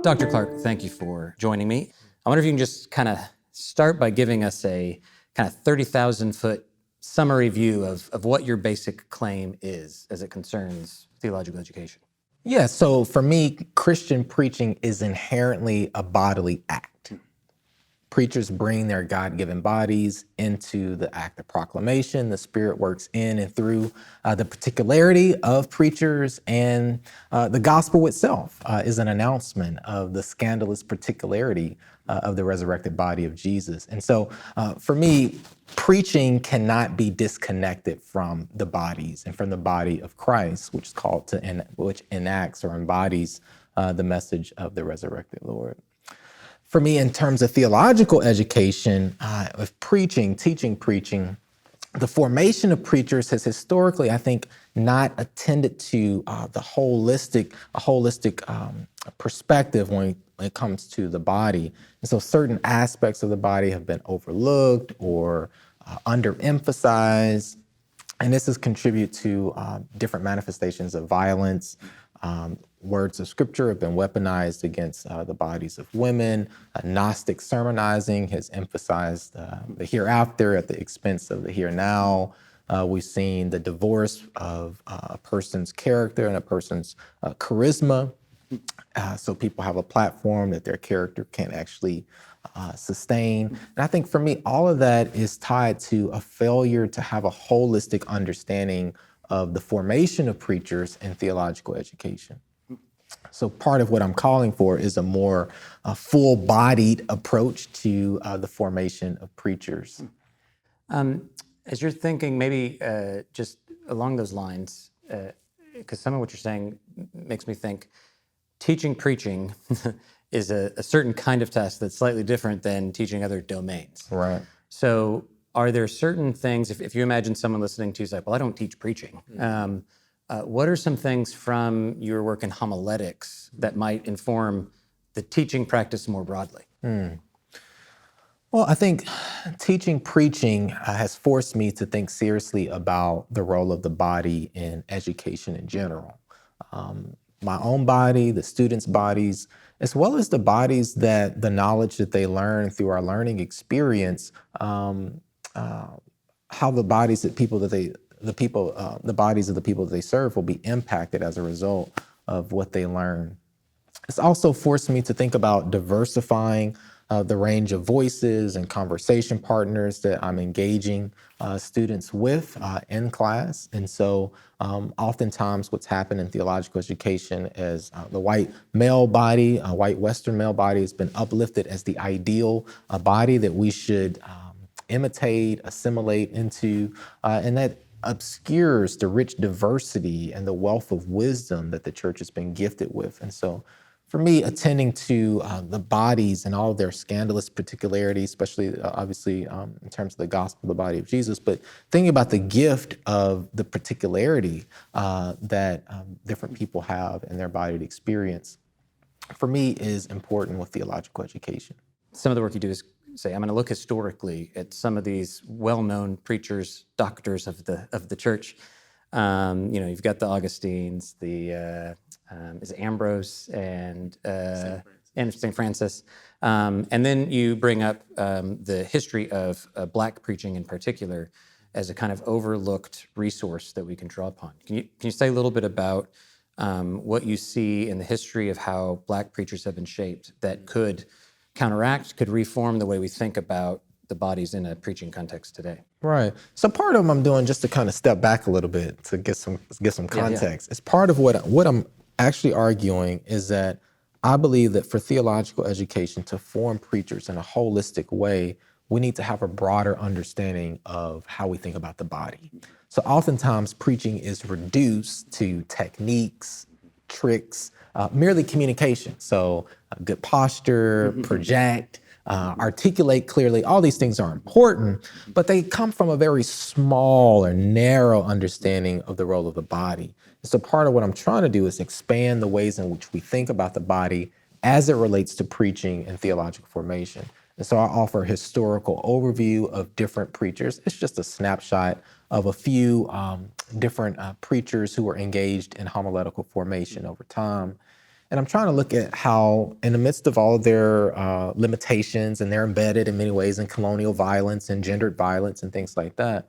Dr. Clark, thank you for joining me. I wonder if you can just kind of start by giving us a kind of 30,000-foot summary view of what your basic claim is as it concerns theological education. Yeah, so for me, Christian preaching is inherently a bodily act. Preachers bring their God-given bodies into the act of proclamation. The Spirit works in and through the particularity of preachers, and the gospel itself is an announcement of the scandalous particularity of the resurrected body of Jesus. And so for me, preaching cannot be disconnected from the bodies and from the body of Christ, which is called which enacts or embodies the message of the resurrected Lord. For me, in terms of theological education, of teaching preaching, the formation of preachers has historically, I think, not attended to a holistic perspective when it comes to the body. And so certain aspects of the body have been overlooked or underemphasized. And this has contributed to different manifestations of violence. Words of scripture have been weaponized against the bodies of women. Gnostic sermonizing has emphasized the hereafter at the expense of the here now. We've seen the divorce of a person's character and a person's charisma. So people have a platform that their character can't actually sustain. And I think for me, all of that is tied to a failure to have a holistic understanding of the formation of preachers in theological education. So part of what I'm calling for is a more full-bodied approach to the formation of preachers. As you're thinking, maybe just along those lines, because some of what you're saying makes me think teaching preaching is a certain kind of task that's slightly different than teaching other domains. Right. So are there certain things, if you imagine someone listening to you say, well, I don't teach preaching. What are some things from your work in homiletics that might inform the teaching practice more broadly? Well, I think teaching preaching has forced me to think seriously about the role of the body in education in general. My own body, the students' bodies, as well as the bodies that the knowledge that they learn through our learning experience, how the bodies that the bodies of the people that they serve will be impacted as a result of what they learn. It's also forced me to think about diversifying the range of voices and conversation partners that I'm engaging students with in class. And so oftentimes what's happened in theological education is the white male body, white Western male body has been uplifted as the ideal body that we should imitate, assimilate into, and that obscures the rich diversity and the wealth of wisdom that the church has been gifted with. And so for me, attending to the bodies and all of their scandalous particularities, especially obviously in terms of the gospel, the body of Jesus, but thinking about the gift of the particularity that different people have in their body experience, for me is important with theological education. Some of the work you do is say, I'm going to look historically at some of these well-known preachers, doctors of the church. You've got the Augustines, is it Ambrose and St. Francis. And then you bring up the history of Black preaching in particular as a kind of overlooked resource that we can draw upon. Can you say a little bit about what you see in the history of how Black preachers have been shaped that could reform the way we think about the bodies in a preaching context today? Right. So part of what I'm doing, just to kind of step back a little bit to get some context, is part of what I'm actually arguing is that I believe that for theological education to form preachers in a holistic way, we need to have a broader understanding of how we think about the body. So oftentimes preaching is reduced to techniques, tricks, merely communication. So good posture, project, articulate clearly. All these things are important, but they come from a very small or narrow understanding of the role of the body. So part of what I'm trying to do is expand the ways in which we think about the body as it relates to preaching and theological formation. And so I offer a historical overview of different preachers. It's just a snapshot of a few different preachers who were engaged in homiletical formation over time. And I'm trying to look at how, in the midst of all of their limitations, and they're embedded in many ways in colonial violence and gendered violence and things like that,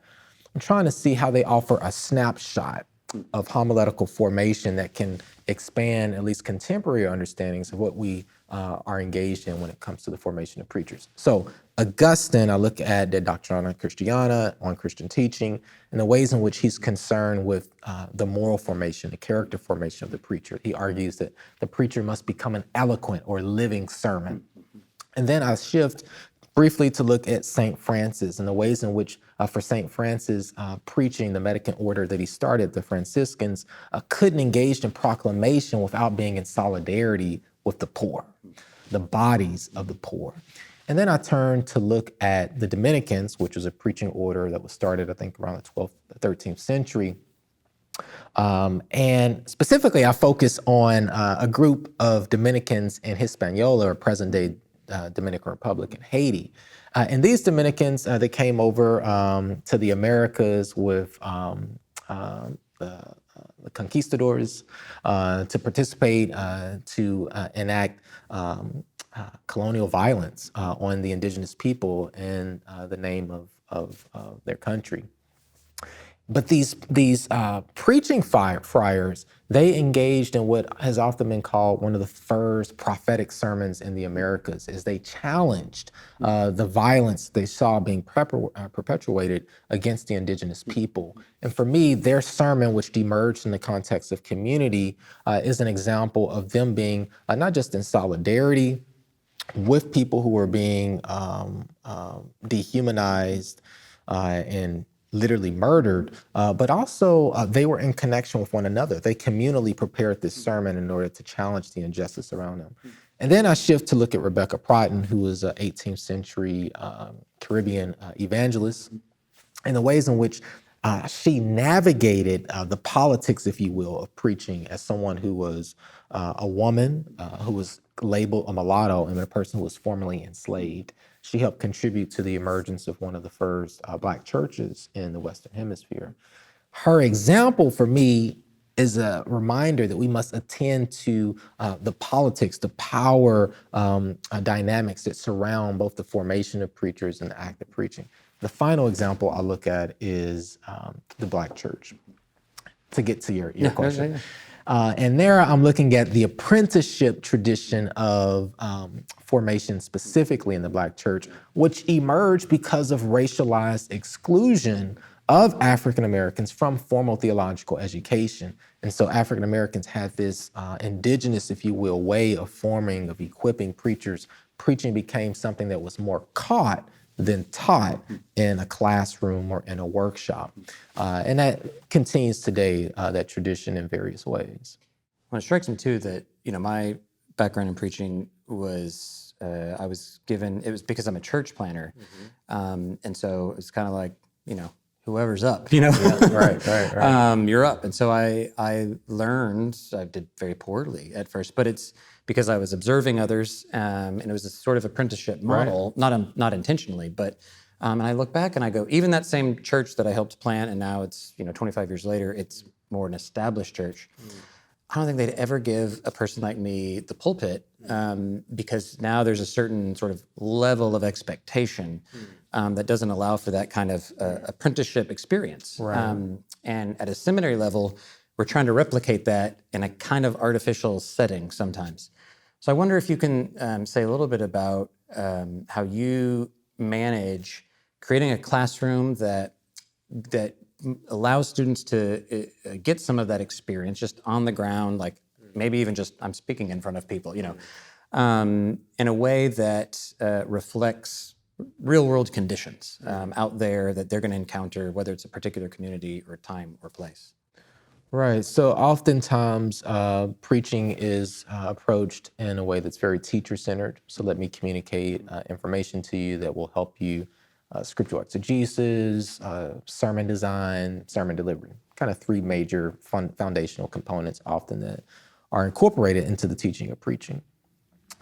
I'm trying to see how they offer a snapshot of homiletical formation that can expand at least contemporary understandings of what we are engaged in when it comes to the formation of preachers. So Augustine, I look at the Doctrina Christiana on Christian teaching and the ways in which he's concerned with the moral formation, the character formation of the preacher. He argues that the preacher must become an eloquent or living sermon. And then I shift briefly to look at St. Francis and the ways in which, for St. Francis, preaching the Mendicant order that he started, the Franciscans, couldn't engage in proclamation without being in solidarity with the poor, the bodies of the poor. And then I turned to look at the Dominicans, which was a preaching order that was started, I think, around the 12th, 13th century. And specifically, I focus on a group of Dominicans in Hispaniola, or present-day Dominican Republic in Haiti. And these Dominicans, they came over to the Americas with the conquistadors to participate, to enact colonial violence on the indigenous people in the name of their country. But these preaching friars, they engaged in what has often been called one of the first prophetic sermons in the Americas, as they challenged the violence they saw being perpetuated against the indigenous people. And for me, their sermon, which emerged in the context of community, is an example of them being not just in solidarity with people who were being dehumanized and literally murdered, but also they were in connection with one another. They communally prepared this sermon in order to challenge the injustice around them. And then I shift to look at Rebecca Proughton, who was an 18th century Caribbean evangelist, and the ways in which she navigated the politics, if you will, of preaching as someone who was a woman who was labeled a mulatto and a person who was formerly enslaved. She helped contribute to the emergence of one of the first Black churches in the Western Hemisphere. Her example for me is a reminder that we must attend to the politics, the power dynamics that surround both the formation of preachers and the act of preaching. The final example I look at is the Black church, to get to your question. And there I'm looking at the apprenticeship tradition of formation specifically in the Black church, which emerged because of racialized exclusion of African Americans from formal theological education. And so African Americans had this indigenous, if you will, way of forming, of equipping preachers. Preaching became something that was more caught than taught in a classroom or in a workshop. And that continues today, that tradition, in various ways. Well, it strikes me too that, my background in preaching was, I was given, it was because I'm a church planner. And so it's kind of like, whoever's up, Yeah, right. you're up. And so I learned, I did very poorly at first, but it's because I was observing others, and it was a sort of apprenticeship model, not intentionally, but and I look back and I go, even that same church that I helped plant, and now it's 25 years later, it's more an established church. I don't think they'd ever give a person like me the pulpit, because now there's a certain sort of level of expectation that doesn't allow for that kind of apprenticeship experience. And at a seminary level, we're trying to replicate that in a kind of artificial setting sometimes. So I wonder if you can say a little bit about how you manage creating a classroom that allows students to get some of that experience just on the ground, like maybe even just I'm speaking in front of people, in a way that reflects real-world conditions out there that they're going to encounter, whether it's a particular community or time or place. Right. So oftentimes preaching is approached in a way that's very teacher-centered. So let me communicate information to you that will help you scriptural exegesis, sermon design, sermon delivery. Kind of three major foundational components often that are incorporated into the teaching of preaching.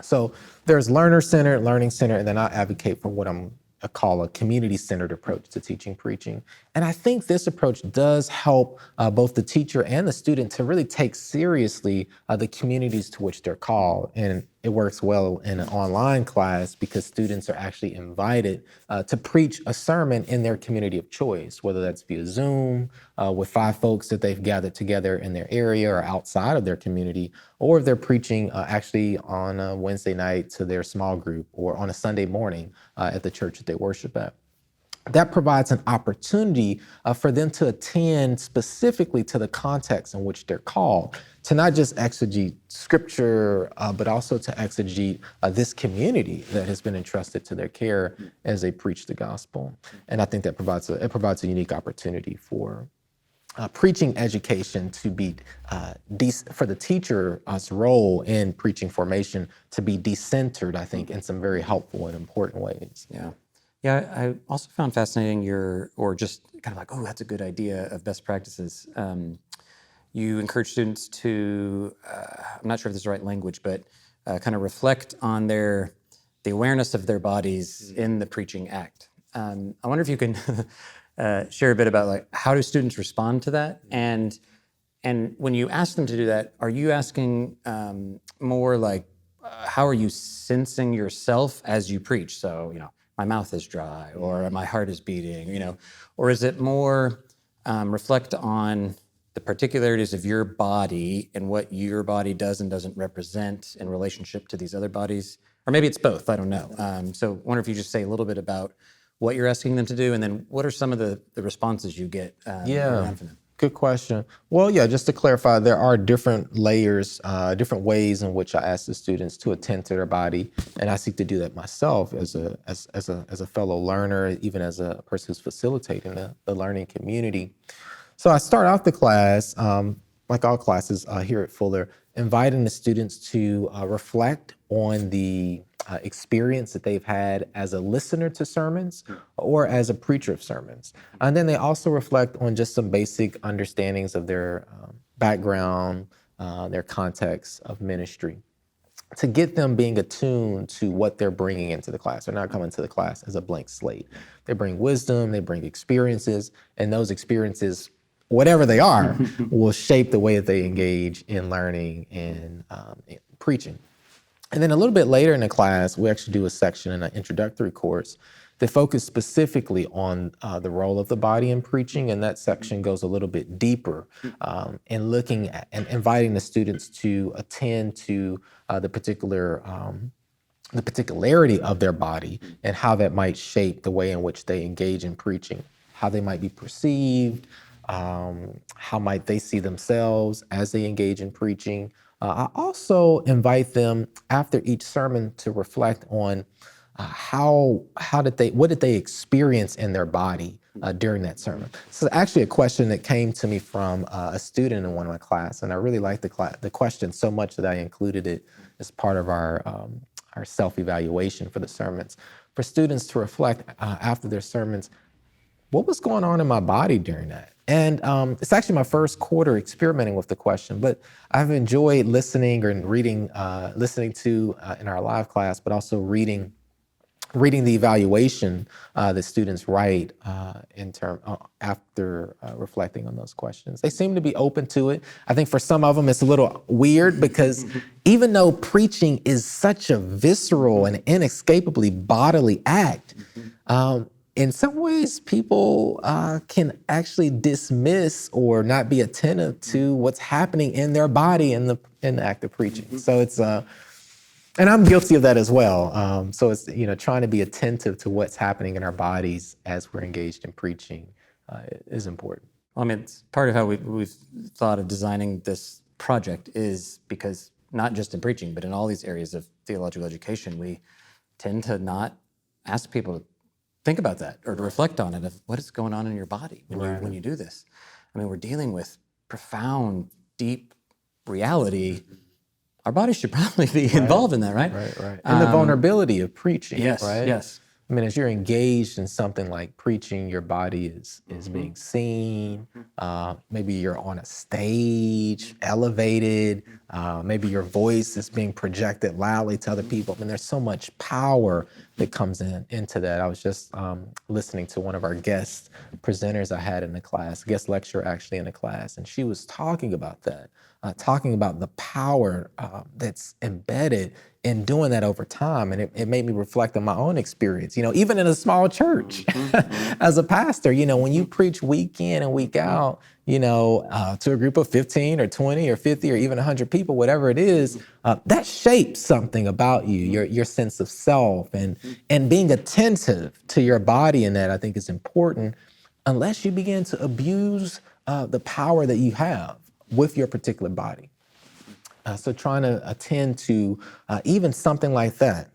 So there's learner-centered, learning-centered, and then I advocate for what I'm call a community-centered approach to teaching preaching. And I think this approach does help both the teacher and the student to really take seriously the communities to which they're called. And it works well in an online class because students are actually invited to preach a sermon in their community of choice, whether that's via Zoom with 5 folks that they've gathered together in their area or outside of their community, or if they're preaching actually on a Wednesday night to their small group or on a Sunday morning at the church that they worship at. That provides an opportunity for them to attend specifically to the context in which they're called, to not just exegete scripture, but also to exegete this community that has been entrusted to their care as they preach the gospel. And I think that provides a unique opportunity for preaching education to be, for the teacher's role in preaching formation to be decentered, I think, in some very helpful and important ways. Yeah. Yeah, I also found fascinating or just kind of like, oh, that's a good idea of best practices. You encourage students to, I'm not sure if this is the right language, but kind of reflect on the awareness of their bodies in the preaching act. I wonder if you can share a bit about like how do students respond to that, and when you ask them to do that, are you asking more like how are you sensing yourself as you preach? So my mouth is dry or my heart is beating, or is it more reflect on the particularities of your body and what your body does and doesn't represent in relationship to these other bodies? Or maybe it's both, I don't know. So I wonder if you just say a little bit about what you're asking them to do, and then what are some of the responses you get around from them? Good question. Well, yeah, just to clarify, there are different layers, different ways in which I ask the students to attend to their body, and I seek to do that myself as a fellow learner, even as a person who's facilitating the learning community. So I start off the class, like all classes here at Fuller, inviting the students to reflect on the experience that they've had as a listener to sermons or as a preacher of sermons. And then they also reflect on just some basic understandings of their background, their context of ministry, to get them being attuned to what they're bringing into the class. They're not coming to the class as a blank slate. They bring wisdom, they bring experiences, and those experiences, whatever they are, will shape the way that they engage in learning and in preaching. And then a little bit later in the class, we actually do a section in an introductory course that focuses specifically on the role of the body in preaching. And that section goes a little bit deeper in looking at and inviting the students to attend to the particularity of their body and how that might shape the way in which they engage in preaching, how they might be perceived, how might they see themselves as they engage in preaching. I also invite them after each sermon to reflect on what did they experience in their body during that sermon. So actually a question that came to me from a student in one of my class, and I really liked the question so much that I included it as part of our self-evaluation for the sermons, for students to reflect after their sermons, what was going on in my body during that? And it's actually my first quarter experimenting with the question, but I've enjoyed listening and reading, listening to in our live class, but also reading the evaluation that students write after reflecting on those questions. They seem to be open to it. I think for some of them it's a little weird because even though preaching is such a visceral and inescapably bodily act, in some ways, people can actually dismiss or not be attentive to what's happening in their body in the act of preaching. So it's, and I'm guilty of that as well. So it's trying to be attentive to what's happening in our bodies as we're engaged in preaching is important. Well, I mean, it's part of how we've thought of designing this project is because not just in preaching, but in all these areas of theological education, we tend to not ask people to think about that or to reflect on it of what is going on in your body when you do this. I mean, we're dealing with profound, deep reality. Our bodies should probably be involved in that, right? Right. And the vulnerability of preaching, right? Yes. I mean, as you're engaged in something like preaching, your body is being seen. Maybe you're on a stage, elevated. Maybe your voice is being projected loudly to other people. I mean, there's so much power that comes into that. I was just listening to one of our guest presenters I had in the class, guest lecturer actually in the class, and she was talking about that, talking about the power that's embedded in doing that over time. And it made me reflect on my own experience, even in a small church as a pastor, when you preach week in and week out, to a group of 15 or 20 or 50 or even 100 people, whatever it is, that shapes something about you, your sense of self, and being attentive to your body in that, I think, is important, unless you begin to abuse the power that you have with your particular body. So trying to attend to even something like that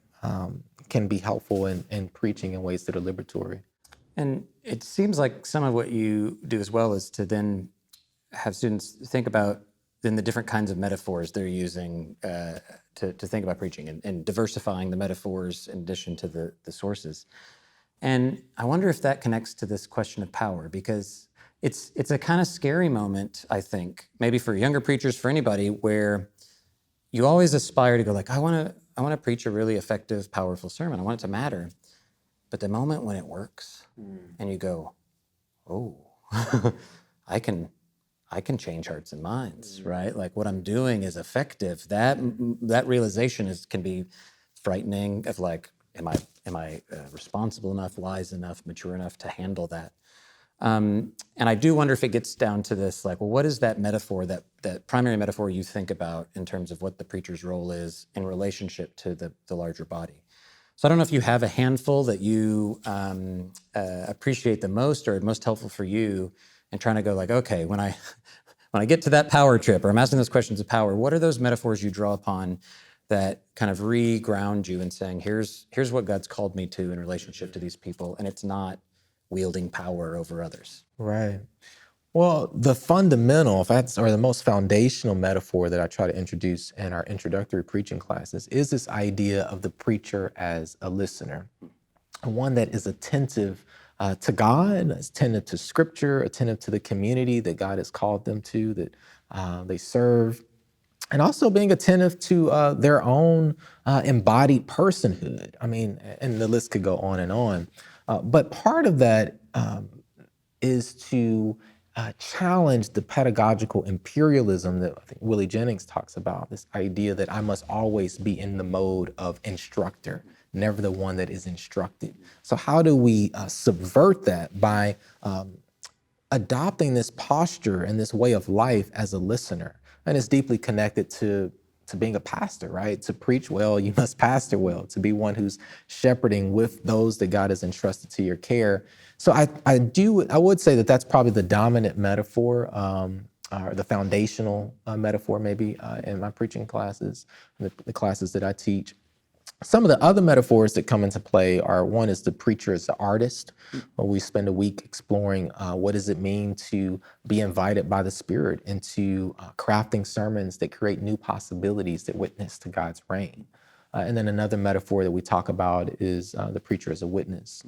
can be helpful in preaching in ways that are liberatory. And it seems like some of what you do as well is to then have students think about then the different kinds of metaphors they're using to think about preaching, and diversifying the metaphors in addition to the sources. And I wonder if that connects to this question of power, because it's a kind of scary moment, I think, maybe for younger preachers, for anybody, where you always aspire to go like, I want to preach a really effective, powerful sermon. I want it to matter. But the moment when it works and you go, oh, I can change hearts and minds, right? Like what I'm doing is effective. That realization can be frightening of like, am I responsible enough, wise enough, mature enough to handle that? And I do wonder if it gets down to this, like, well, what is that metaphor, that primary metaphor you think about in terms of what the preacher's role is in relationship to the larger body? So I don't know if you have a handful that you appreciate the most or most helpful for you in trying to go like, okay, when I get to that power trip, or I'm asking those questions of power, what are those metaphors you draw upon that kind of re-ground you in saying, here's what God's called me to in relationship to these people, and it's not wielding power over others. Right. Well, the fundamental, or the most foundational metaphor that I try to introduce in our introductory preaching classes is this idea of the preacher as a listener, one that is attentive to God, attentive to Scripture, attentive to the community that God has called them to, that they serve, and also being attentive to their own embodied personhood. I mean, and the list could go on and on. But part of that is to challenge the pedagogical imperialism that I think Willie Jennings talks about, this idea that I must always be in the mode of instructor, never the one that is instructed. So how do we subvert that by adopting this posture and this way of life as a listener? And it's deeply connected to being a pastor, right? To preach well, you must pastor well. To be one who's shepherding with those that God has entrusted to your care. So I would say that that's probably the dominant metaphor, or the foundational metaphor maybe in my preaching classes, the classes that I teach. Some of the other metaphors that come into play are, one is the preacher as the artist, where we spend a week exploring what does it mean to be invited by the Spirit into crafting sermons that create new possibilities that witness to God's reign. And then another metaphor that we talk about is the preacher as a witness,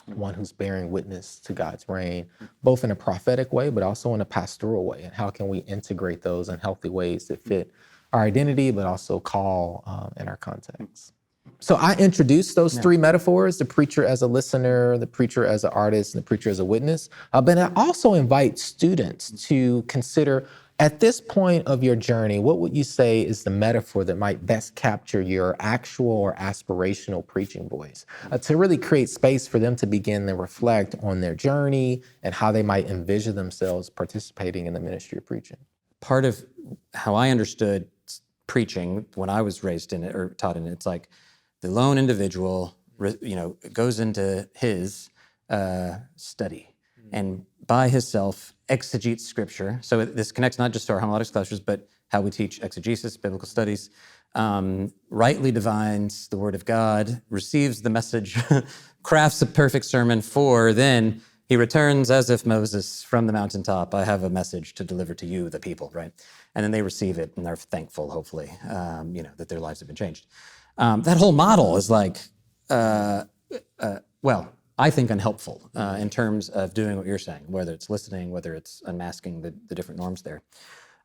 one who's bearing witness to God's reign, both in a prophetic way, but also in a pastoral way. And how can we integrate those in healthy ways that fit our identity, but also call in our context? So I introduced those three metaphors: the preacher as a listener, the preacher as an artist, and the preacher as a witness. But I also invite students to consider, at this point of your journey, what would you say is the metaphor that might best capture your actual or aspirational preaching voice, to really create space for them to begin to reflect on their journey and how they might envision themselves participating in the ministry of preaching? Part of how I understood preaching when I was raised in it or taught in it, it's like the lone individual, goes into his study and by himself exegetes Scripture. So this connects not just to our homiletics classes, but how we teach exegesis, biblical studies, rightly divines the Word of God, receives the message, crafts a perfect sermon for, then he returns as if Moses from the mountaintop, I have a message to deliver to you, the people, right? And then they receive it and they're thankful, hopefully, that their lives have been changed. That whole model is like, I think unhelpful in terms of doing what you're saying, whether it's listening, whether it's unmasking the different norms there.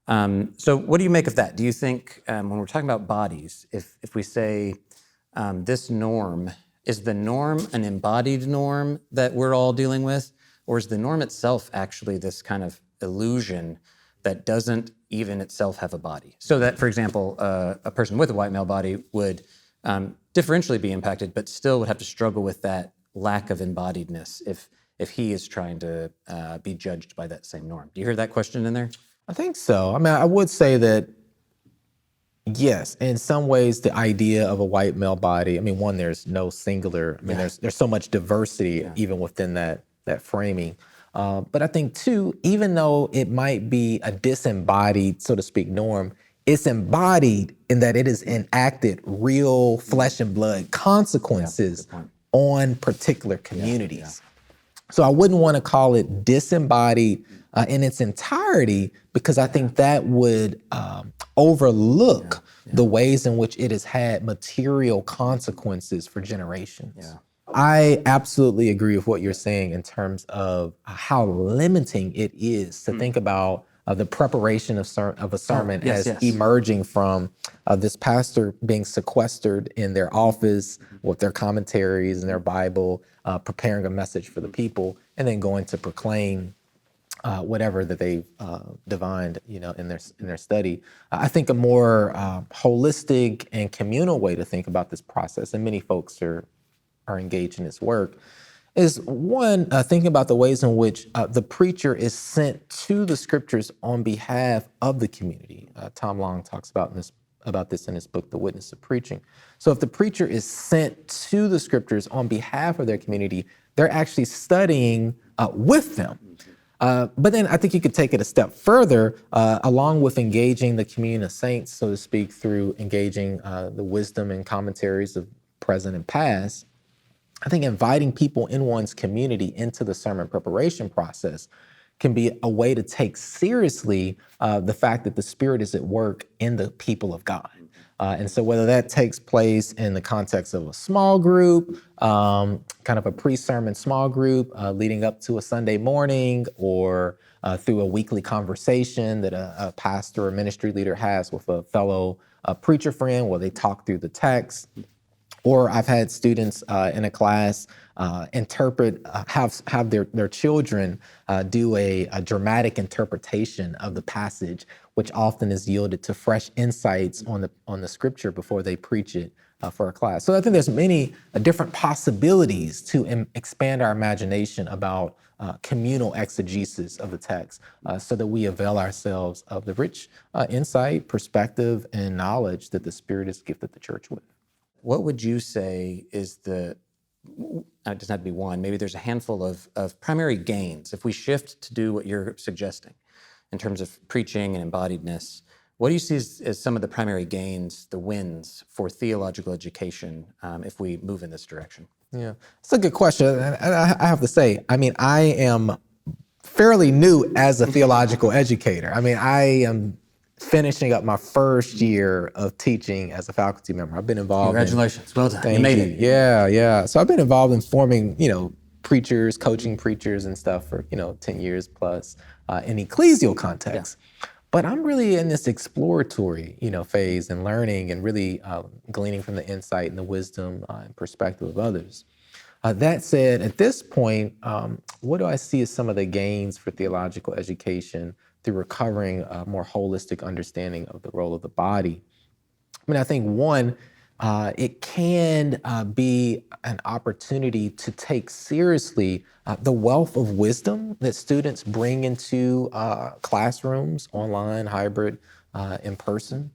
So what do you make of that? Do you think when we're talking about bodies, if we say this norm is the norm an embodied norm that we're all dealing with? Or is the norm itself actually this kind of illusion that doesn't even itself have a body? So that, for example, a person with a white male body would differentially be impacted, but still would have to struggle with that lack of embodiedness if he is trying to be judged by that same norm. Do you hear that question in there? I think so. I mean, I would say that, yes, in some ways, the idea of a white male body, I mean, one, there's no singular, I mean, there's so much diversity even within that framing. But I think, two, even though it might be a disembodied, so to speak, norm, it's embodied in that it has enacted real flesh and blood consequences on particular communities. So I wouldn't want to call it disembodied in its entirety, because I think that would overlook the ways in which it has had material consequences for generations. I absolutely agree with what you're saying in terms of how limiting it is to think about the preparation of a sermon as emerging from this pastor being sequestered in their office with their commentaries and their Bible, preparing a message for the people, and then going to proclaim whatever that they've divined, in their study. I think a more holistic and communal way to think about this process, and many folks are engaged in this work, is one, thinking about the ways in which the preacher is sent to the scriptures on behalf of the community. Tom Long talks about this in his book, The Witness of Preaching. So if the preacher is sent to the scriptures on behalf of their community, they're actually studying with them. But then I think you could take it a step further, along with engaging the communion of saints, so to speak, through engaging the wisdom and commentaries of present and past. I think inviting people in one's community into the sermon preparation process can be a way to take seriously the fact that the Spirit is at work in the people of God. And so whether that takes place in the context of a small group, kind of a pre-sermon small group leading up to a Sunday morning, or through a weekly conversation that a pastor or ministry leader has with a fellow preacher friend where they talk through the text. Or I've had students in a class have their children do a dramatic interpretation of the passage, which often is yielded to fresh insights on the scripture before they preach it for a class. So I think there's many different possibilities to expand our imagination about communal exegesis of the text, so that we avail ourselves of the rich insight, perspective, and knowledge that the Spirit has gifted the church with. What would you say is it doesn't have to be one, maybe there's a handful of primary gains if we shift to do what you're suggesting in terms of preaching and embodiedness? What do you see as some of the primary gains, the wins for theological education if we move in this direction? Yeah, it's a good question. And I have to say, I mean, I am fairly new as a theological educator. I mean, I am finishing up my first year of teaching as a faculty member. I've been involved. Congratulations, well done. You made it. Yeah. So I've been involved in forming, preachers, coaching preachers and stuff for, 10 years plus in ecclesial context. Yeah. But I'm really in this exploratory, phase and learning and really gleaning from the insight and the wisdom and perspective of others. That said, at this point, what do I see as some of the gains for theological education through recovering a more holistic understanding of the role of the body? I mean, I think one, it can be an opportunity to take seriously the wealth of wisdom that students bring into classrooms, online, hybrid, in person.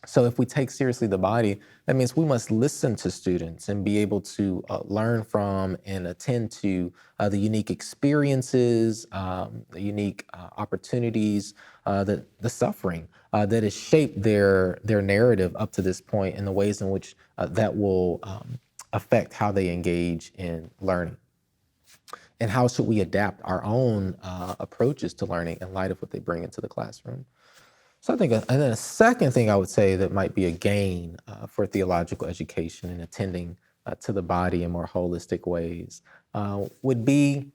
So if we take seriously the body, that means we must listen to students and be able to learn from and attend to the unique experiences, the unique opportunities, the suffering that has shaped their narrative up to this point, and the ways in which that will affect how they engage in learning. And how should we adapt our own approaches to learning in light of what they bring into the classroom? So I think, and then a second thing I would say that might be a gain for theological education and attending to the body in more holistic ways would be,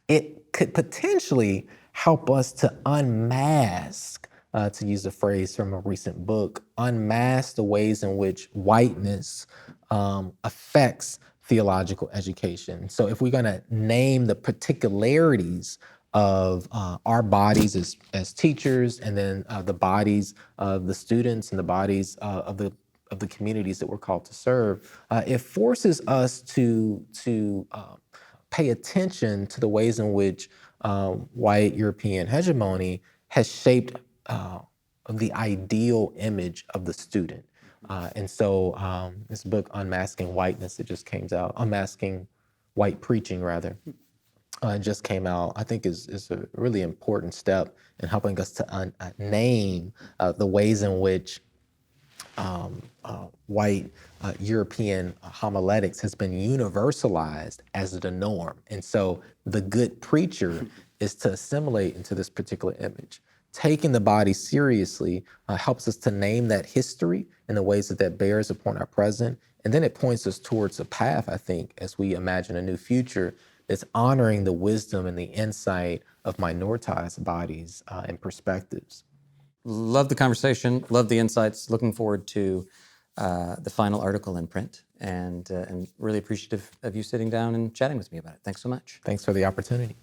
it could potentially help us to unmask, to use a phrase from a recent book, unmask the ways in which whiteness affects theological education. So if we're going to name the particularities of our bodies as teachers, and then the bodies of the students and the bodies of the communities that we're called to serve, it forces us to pay attention to the ways in which white European hegemony has shaped the ideal image of the student. And so this book, Unmasking Whiteness, it just came out, Unmasking White Preaching, rather, just came out, I think is a really important step in helping us to name the ways in which white European homiletics has been universalized as the norm. And so the good preacher is to assimilate into this particular image. Taking the body seriously helps us to name that history in the ways that bears upon our present. And then it points us towards a path, I think, as we imagine a new future that's honoring the wisdom and the insight of minoritized bodies and perspectives. Love the conversation, love the insights. Looking forward to the final article in print, and really appreciative of you sitting down and chatting with me about it. Thanks so much. Thanks for the opportunity.